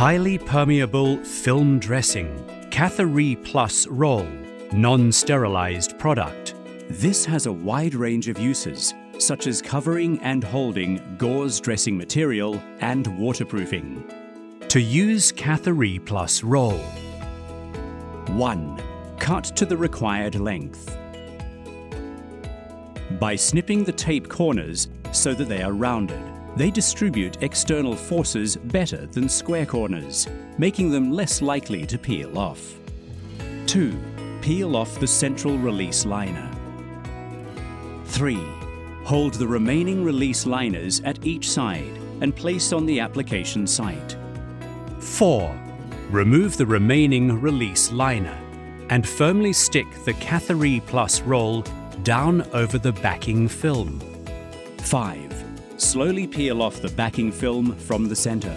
Highly permeable film dressing, Cathereeplus Roll, non-sterilized product. This has a wide range of uses, such as covering and holding gauze dressing material and waterproofing. To use Cathereeplus Roll. 1. Cut to the required length. By snipping the tape corners so that they are rounded, they distribute external forces better than square corners, making them less likely to peel off. 2. Peel off the central release liner. 3. Hold the remaining release liners at each side and place on the application site. 4. Remove the remaining release liner and firmly stick the Cathereeplus Roll down over the backing film. 5. Slowly peel off the backing film from the center.